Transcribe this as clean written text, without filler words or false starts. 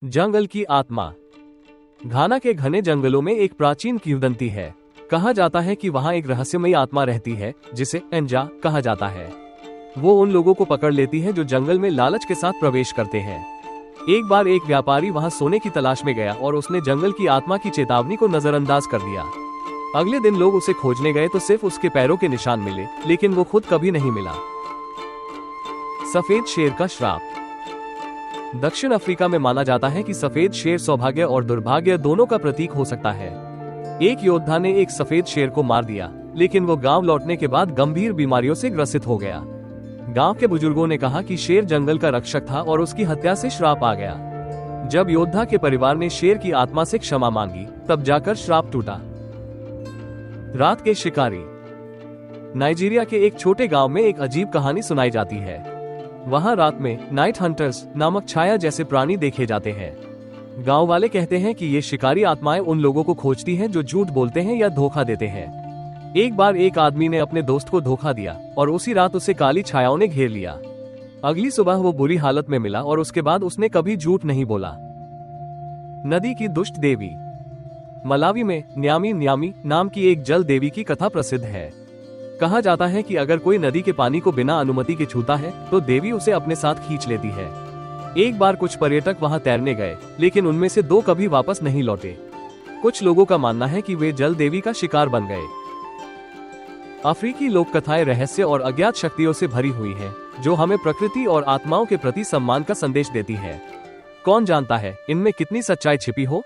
जंगल की आत्मा। घाना के घने जंगलों में एक प्राचीन किंवदंती है। कहा जाता है कि वहाँ एक रहस्यमयी आत्मा रहती है जिसे एंजा कहा जाता है। वो उन लोगों को पकड़ लेती है जो जंगल में लालच के साथ प्रवेश करते हैं। एक बार एक व्यापारी वहाँ सोने की तलाश में गया और उसने जंगल की आत्मा की चेतावनी को नजरअंदाज कर दिया। अगले दिन लोग उसे खोजने गए तो सिर्फ उसके पैरों के निशान मिले, लेकिन वो खुद कभी नहीं मिला। सफेद शेर का श्राप। दक्षिण अफ्रीका में माना जाता है कि सफेद शेर सौभाग्य और दुर्भाग्य दोनों का प्रतीक हो सकता है। एक योद्धा ने एक सफेद शेर को मार दिया, लेकिन वो गांव लौटने के बाद गंभीर बीमारियों से ग्रसित हो गया। गांव के बुजुर्गों ने कहा कि शेर जंगल का रक्षक था और उसकी हत्या से श्राप आ गया। जब योद्धा के परिवार ने शेर की आत्मा से क्षमा मांगी, तब जाकर श्राप टूटा। रात के शिकारी। नाइजीरिया के एक छोटे गांव में एक अजीब कहानी सुनाई जाती है। वहां रात में नाइट हंटर्स नामक छाया जैसे प्राणी देखे जाते हैं। गांव वाले कहते हैं कि ये शिकारी आत्माएं उन लोगों को खोजती हैं जो झूठ बोलते हैं या धोखा देते हैं। एक बार एक आदमी ने अपने दोस्त को धोखा दिया और उसी रात उसे काली छायाओं ने घेर लिया। अगली सुबह वो बुरी हालत में मिला और उसके बाद उसने कभी झूठ नहीं बोला। नदी की दुष्ट देवी। मलावी में न्यामी न्यामी नाम की एक जल देवी की कथा प्रसिद्ध है। कहा जाता है कि अगर कोई नदी के पानी को बिना अनुमति के छूता है तो देवी उसे अपने साथ खींच लेती है। एक बार कुछ पर्यटक वहां तैरने गए, लेकिन उनमें से 2 कभी वापस नहीं लौटे। कुछ लोगों का मानना है कि वे जल देवी का शिकार बन गए। अफ्रीकी लोक कथाएं रहस्य और अज्ञात शक्तियों से भरी हुई हैं, जो हमें प्रकृति और आत्माओं के प्रति सम्मान का संदेश देती है। कौन जानता है इनमें कितनी सच्चाई छिपी हो।